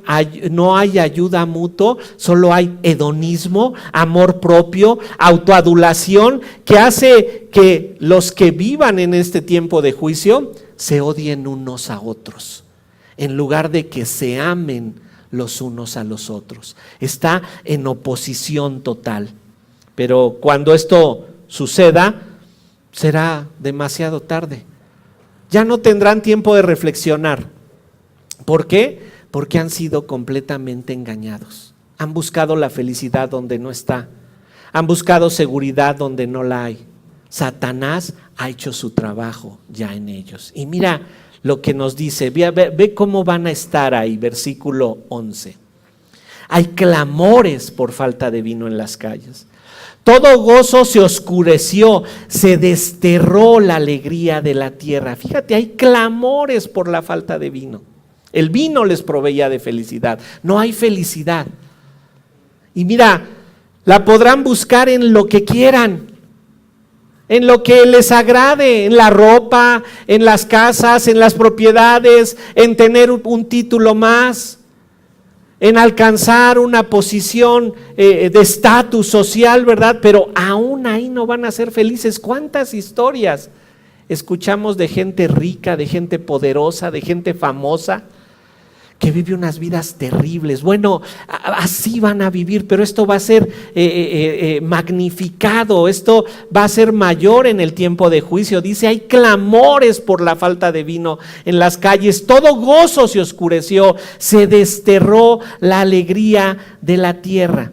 ayuda mutua, solo hay hedonismo, amor propio, autoadulación, que hace que los que vivan en este tiempo de juicio se odien unos a otros, en lugar de que se amen los unos a los otros. Está en oposición total. Pero cuando esto suceda, será demasiado tarde. Ya no tendrán tiempo de reflexionar. ¿Por qué? Porque han sido completamente engañados. Han buscado la felicidad donde no está. Han buscado seguridad donde no la hay. Satanás ha hecho su trabajo ya en ellos. Y mira lo que nos dice, ve cómo van a estar ahí, versículo 11. Hay clamores por falta de vino en las calles. Todo gozo se oscureció, se desterró la alegría de la tierra. Fíjate, hay clamores por la falta de vino. El vino les proveía de felicidad, no hay felicidad. Y mira, la podrán buscar en lo que quieran, en lo que les agrade, en la ropa, en las casas, en las propiedades, en tener un título más, en alcanzar una posición de estatus social, ¿verdad? Pero aún ahí no van a ser felices. ¿Cuántas historias escuchamos de gente rica, de gente poderosa, de gente famosa, que vive unas vidas terribles? Bueno, así van a vivir, pero esto va a ser magnificado, esto va a ser mayor en el tiempo de juicio. Dice, hay clamores por la falta de vino en las calles, todo gozo se oscureció, se desterró la alegría de la tierra.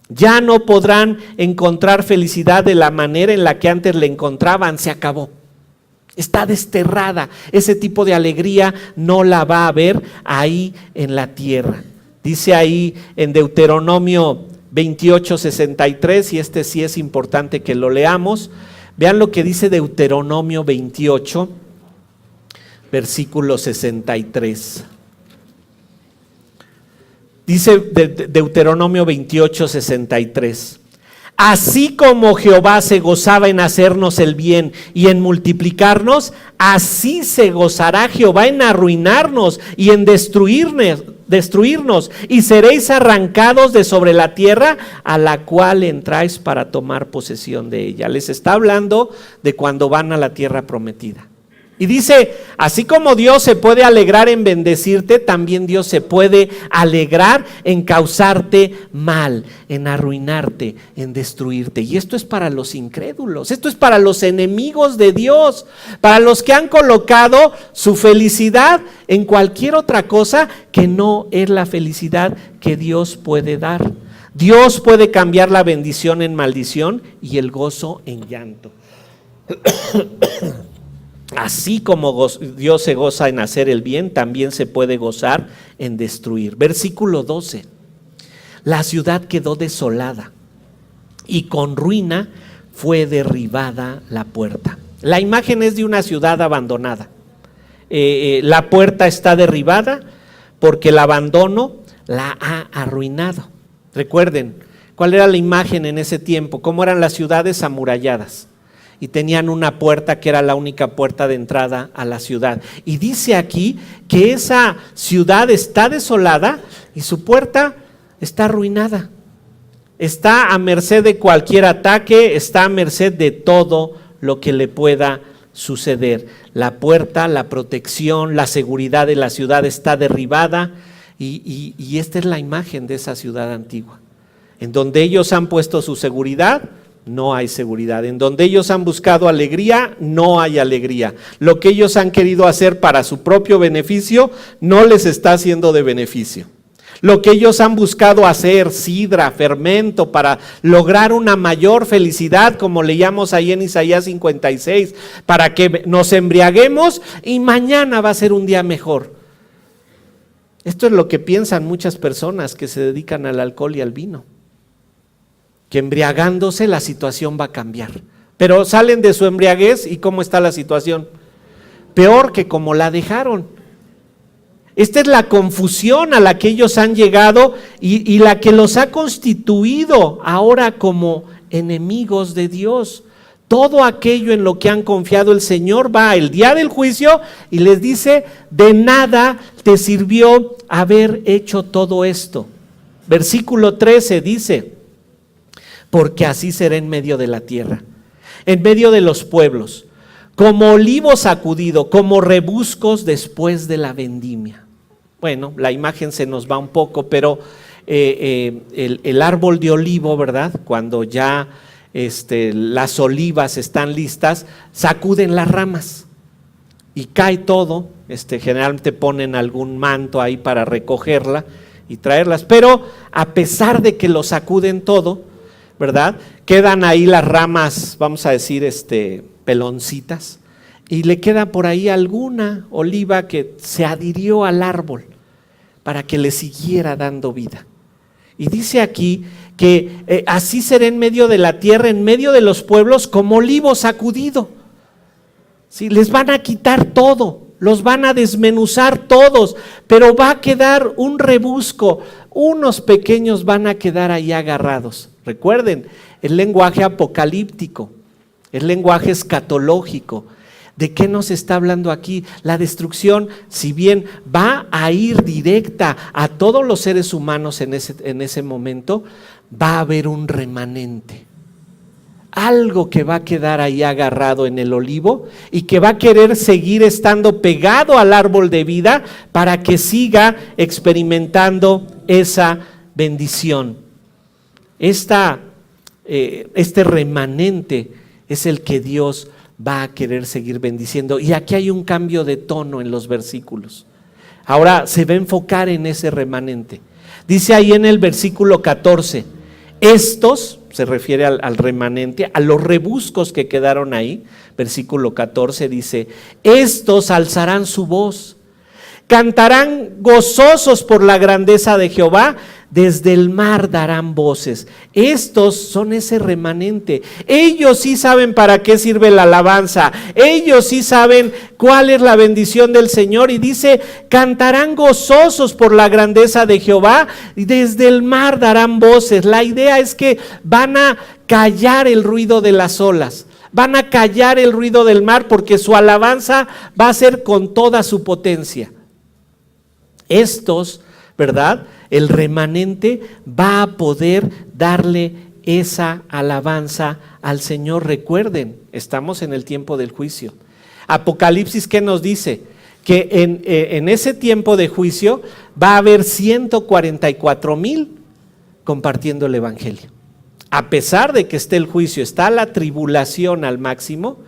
Ya no podrán encontrar felicidad de la manera en la que antes la encontraban, se acabó. Está desterrada, ese tipo de alegría no la va a haber ahí en la tierra. Dice ahí en Deuteronomio 28:63, y este sí es importante que lo leamos. Vean lo que dice Deuteronomio 28, versículo 63. Dice Deuteronomio 28:63. Así como Jehová se gozaba en hacernos el bien y en multiplicarnos, así se gozará Jehová en arruinarnos y en destruirnos, y seréis arrancados de sobre la tierra a la cual entráis para tomar posesión de ella. Les está hablando de cuando van a la tierra prometida. Y dice, así como Dios se puede alegrar en bendecirte, también Dios se puede alegrar en causarte mal, en arruinarte, en destruirte. Y esto es para los incrédulos, esto es para los enemigos de Dios, para los que han colocado su felicidad en cualquier otra cosa que no es la felicidad que Dios puede dar. Dios puede cambiar la bendición en maldición y el gozo en llanto. Así como Dios se goza en hacer el bien, también se puede gozar en destruir. Versículo 12. La ciudad quedó desolada y con ruina fue derribada la puerta. La imagen es de una ciudad abandonada. La puerta está derribada porque el abandono la ha arruinado. Recuerden, ¿cuál era la imagen en ese tiempo? ¿Cómo eran las ciudades amuralladas? Y tenían una puerta que era la única puerta de entrada a la ciudad. Y dice aquí que esa ciudad está desolada y su puerta está arruinada. Está a merced de cualquier ataque, está a merced de todo lo que le pueda suceder. La puerta, la protección, la seguridad de la ciudad está derribada y esta es la imagen de esa ciudad antigua. En donde ellos han puesto su seguridad, no hay seguridad. En donde ellos han buscado alegría, no hay alegría. Lo que ellos han querido hacer para su propio beneficio, no les está haciendo de beneficio. Lo que ellos han buscado hacer, sidra, fermento, para lograr una mayor felicidad, como leíamos ahí en Isaías 56, para que nos embriaguemos y mañana va a ser un día mejor. Esto es lo que piensan muchas personas que se dedican al alcohol y al vino. Que embriagándose la situación va a cambiar. Pero salen de su embriaguez y ¿cómo está la situación? Peor que como la dejaron. Esta es la confusión a la que ellos han llegado y la que los ha constituido ahora como enemigos de Dios. Todo aquello en lo que han confiado, el Señor va el día del juicio y les dice: de nada te sirvió haber hecho todo esto. Versículo 13 dice: porque así será en medio de la tierra, en medio de los pueblos, como olivo sacudido, como rebuscos después de la vendimia. Bueno, la imagen se nos va un poco, pero el árbol de olivo, ¿verdad? Cuando ya las olivas están listas, sacuden las ramas y cae todo. Generalmente ponen algún manto ahí para recogerla y traerlas, pero a pesar de que lo sacuden todo, ¿verdad? Quedan ahí las ramas, vamos a decir, peloncitas, y le queda por ahí alguna oliva que se adhirió al árbol para que le siguiera dando vida. Y dice aquí que así será en medio de la tierra, en medio de los pueblos, como olivo sacudido. ¿Sí? Les van a quitar todo, los van a desmenuzar todos, pero va a quedar un rebusco, unos pequeños van a quedar ahí agarrados. Recuerden, el lenguaje apocalíptico, el lenguaje escatológico. ¿De qué nos está hablando aquí? La destrucción, si bien va a ir directa a todos los seres humanos en ese momento, va a haber un remanente. Algo que va a quedar ahí agarrado en el olivo y que va a querer seguir estando pegado al árbol de vida para que siga experimentando esa bendición. Este remanente es el que Dios va a querer seguir bendiciendo. Y aquí hay un cambio de tono en los versículos. Ahora se va a enfocar en ese remanente. Dice ahí en el versículo 14, estos, se refiere al remanente, a los rebuscos que quedaron ahí. Versículo 14 dice: estos alzarán su voz, cantarán gozosos por la grandeza de Jehová, desde el mar darán voces. Estos son ese remanente. Ellos sí saben para qué sirve la alabanza. Ellos sí saben cuál es la bendición del Señor. Y dice: cantarán gozosos por la grandeza de Jehová, y desde el mar darán voces. La idea es que van a callar el ruido de las olas. Van a callar el ruido del mar, porque su alabanza va a ser con toda su potencia. Estos, ¿verdad? El remanente va a poder darle esa alabanza al Señor. Recuerden, estamos en el tiempo del juicio. Apocalipsis, ¿qué nos dice? Que en ese tiempo de juicio va a haber 144,000 compartiendo el evangelio. A pesar de que esté el juicio, está la tribulación al máximo,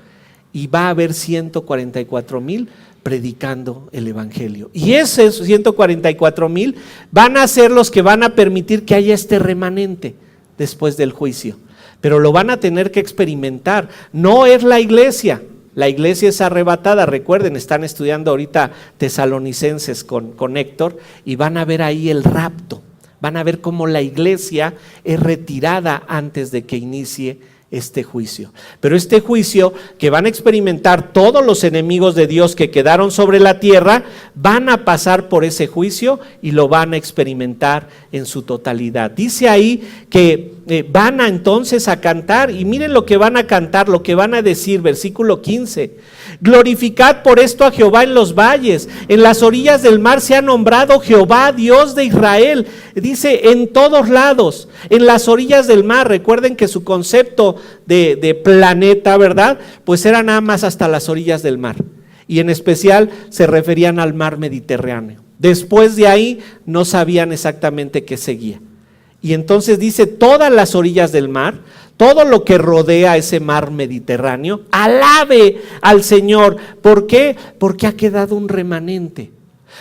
y va a haber 144,000 predicando el evangelio. Y esos 144,000 van a ser los que van a permitir que haya este remanente después del juicio. Pero lo van a tener que experimentar. No es la iglesia. La iglesia es arrebatada. Recuerden, están estudiando ahorita Tesalonicenses con Héctor, y van a ver ahí el rapto. Van a ver cómo la iglesia es retirada antes de que inicie este juicio. Pero este juicio que van a experimentar todos los enemigos de Dios que quedaron sobre la tierra, van a pasar por ese juicio y lo van a experimentar en su totalidad. Dice ahí que van a entonces a cantar, y miren lo que van a cantar, lo que van a decir, versículo 15: glorificad por esto a Jehová en los valles, en las orillas del mar se ha nombrado Jehová, Dios de Israel. Dice en todos lados, en las orillas del mar. Recuerden que su concepto de planeta, ¿verdad? Pues era nada más hasta las orillas del mar, y en especial se referían al mar Mediterráneo. Después de ahí no sabían exactamente qué seguía. Y entonces dice todas las orillas del mar, todo lo que rodea ese mar Mediterráneo, alabe al Señor. ¿Por qué? Porque ha quedado un remanente.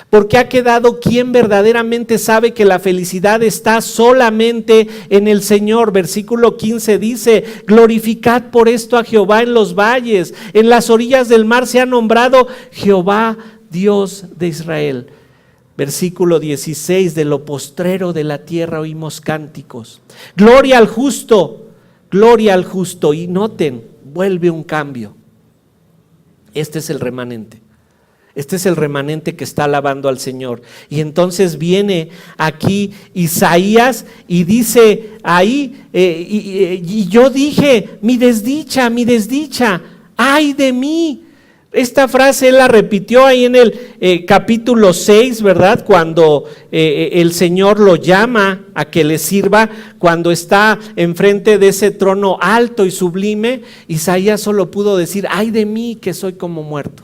Porque ha quedado quien verdaderamente sabe que la felicidad está solamente en el Señor. Versículo 15 dice: glorificad por esto a Jehová en los valles, en las orillas del mar se ha nombrado Jehová, Dios de Israel. Versículo 16: de lo postrero de la tierra oímos cánticos. Gloria al justo, gloria al justo. Y noten, vuelve un cambio. Este es el remanente. Este es el remanente que está alabando al Señor. Y entonces viene aquí Isaías y dice ahí, y yo dije, mi desdicha, ay de mí. Esta frase él la repitió ahí en el capítulo 6, ¿verdad? Cuando el Señor lo llama a que le sirva, cuando está enfrente de ese trono alto y sublime, Isaías solo pudo decir, ay de mí que soy como muerto.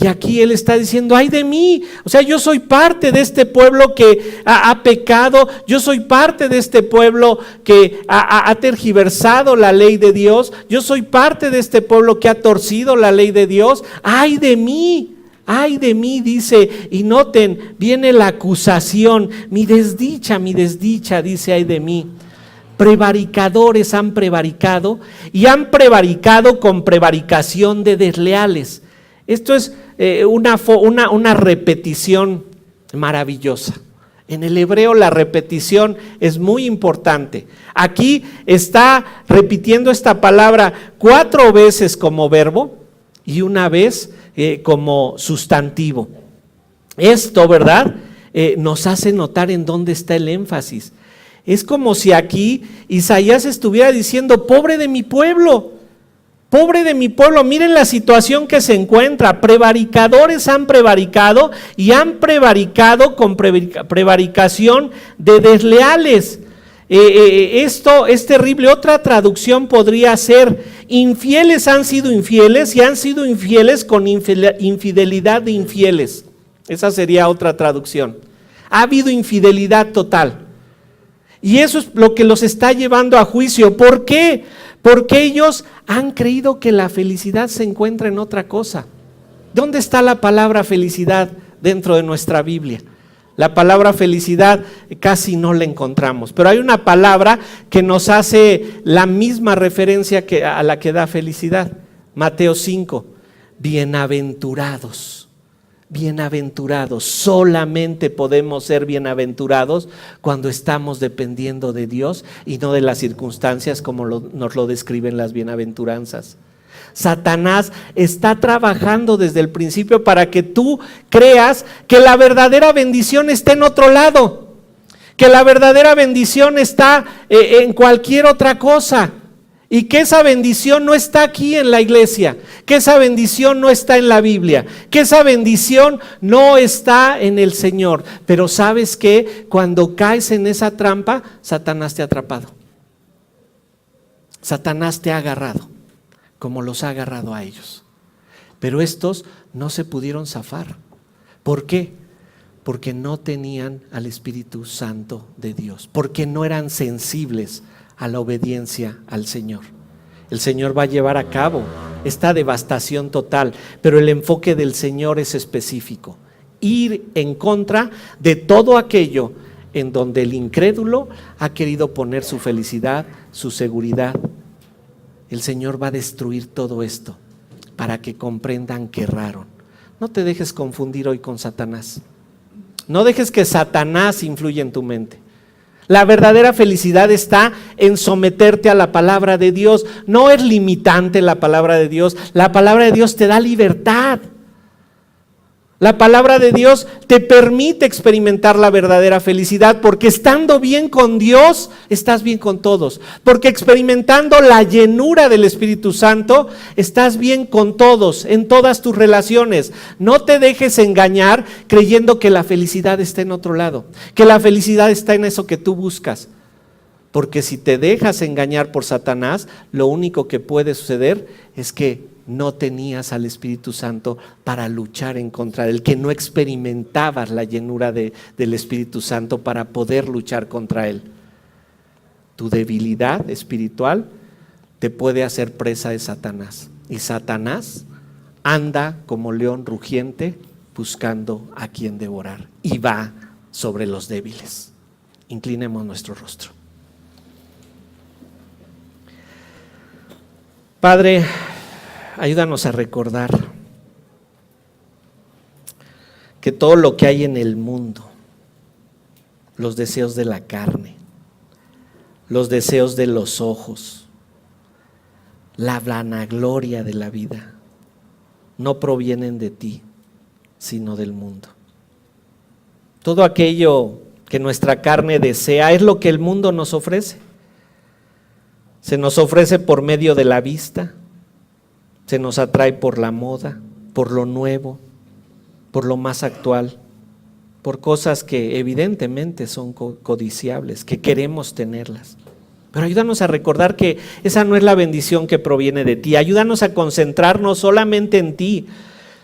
Y aquí él está diciendo, ay de mí, o sea, yo soy parte de este pueblo que ha pecado, yo soy parte de este pueblo que ha tergiversado la ley de Dios, yo soy parte de este pueblo que ha torcido la ley de Dios, ay de mí, dice, y noten, viene la acusación, mi desdicha, dice, ay de mí. Prevaricadores han prevaricado y han prevaricado con prevaricación de desleales. Esto es una repetición maravillosa. En el hebreo la repetición es muy importante. Aquí está repitiendo esta palabra 4 veces como verbo y una vez como sustantivo. Esto, ¿verdad? Nos hace notar en dónde está el énfasis. Es como si aquí Isaías estuviera diciendo, pobre de mi pueblo, miren la situación que se encuentra. Prevaricadores han prevaricado y han prevaricado con prevaricación de desleales. Esto es terrible. Otra traducción podría ser, infieles han sido infieles y han sido infieles con infidelidad de infieles. Esa sería otra traducción. Ha habido infidelidad total. Y eso es lo que los está llevando a juicio. ¿Por qué? Porque ellos han creído que la felicidad se encuentra en otra cosa. ¿Dónde está la palabra felicidad dentro de nuestra Biblia? La palabra felicidad casi no la encontramos, pero hay una palabra que nos hace la misma referencia a la que da felicidad. Mateo 5, bienaventurados. Bienaventurados, solamente podemos ser bienaventurados cuando estamos dependiendo de Dios y no de las circunstancias como nos lo describen las bienaventuranzas. Satanás está trabajando desde el principio para que tú creas que la verdadera bendición está en otro lado, que la verdadera bendición está en cualquier otra cosa. Y que esa bendición no está aquí en la iglesia, que esa bendición no está en la Biblia, que esa bendición no está en el Señor. Pero ¿sabes qué? Cuando caes en esa trampa, Satanás te ha atrapado. Satanás te ha agarrado, como los ha agarrado a ellos. Pero estos no se pudieron zafar. ¿Por qué? Porque no tenían al Espíritu Santo de Dios, porque no eran sensibles a la obediencia al Señor. El Señor va a llevar a cabo esta devastación total, pero el enfoque del Señor es específico: ir en contra de todo aquello en donde el incrédulo ha querido poner su felicidad, su seguridad. El Señor va a destruir todo esto para que comprendan que erraron. No te dejes confundir hoy con Satanás. No dejes que Satanás influya en tu mente. La verdadera felicidad está en someterte a la palabra de Dios. No es limitante la palabra de Dios. La palabra de Dios te da libertad. La palabra de Dios te permite experimentar la verdadera felicidad, porque estando bien con Dios, estás bien con todos. Porque experimentando la llenura del Espíritu Santo, estás bien con todos, en todas tus relaciones. No te dejes engañar creyendo que la felicidad está en otro lado, que la felicidad está en eso que tú buscas. Porque si te dejas engañar por Satanás, lo único que puede suceder es que no tenías al Espíritu Santo para luchar en contra de él, que no experimentabas la llenura del Espíritu Santo para poder luchar contra él. Tu debilidad espiritual te puede hacer presa de Satanás, y Satanás anda como león rugiente buscando a quien devorar, y va sobre los débiles. Inclinemos nuestro rostro. Padre, ayúdanos a recordar que todo lo que hay en el mundo, los deseos de la carne, los deseos de los ojos, la vanagloria de la vida, no provienen de ti, sino del mundo. Todo aquello que nuestra carne desea es lo que el mundo nos ofrece. Se nos ofrece por medio de la vista, se nos atrae por la moda, por lo nuevo, por lo más actual, por cosas que evidentemente son codiciables, que queremos tenerlas. Pero ayúdanos a recordar que esa no es la bendición que proviene de ti. Ayúdanos a concentrarnos solamente en ti,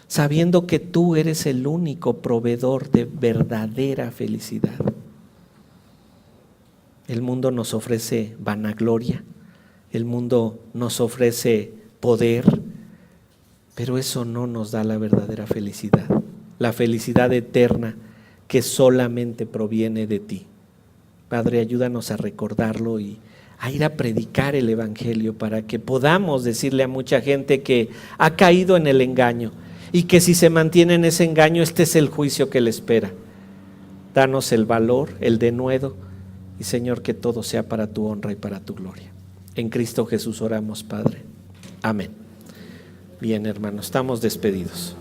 sabiendo que tú eres el único proveedor de verdadera felicidad. El mundo nos ofrece vanagloria, el mundo nos ofrece poder, pero eso no nos da la verdadera felicidad, la felicidad eterna que solamente proviene de ti. Padre, ayúdanos a recordarlo y a ir a predicar el Evangelio para que podamos decirle a mucha gente que ha caído en el engaño y que si se mantiene en ese engaño, este es el juicio que le espera. Danos el valor, el denuedo, y Señor, que todo sea para tu honra y para tu gloria. En Cristo Jesús oramos, Padre. Amén. Bien, hermanos, estamos despedidos.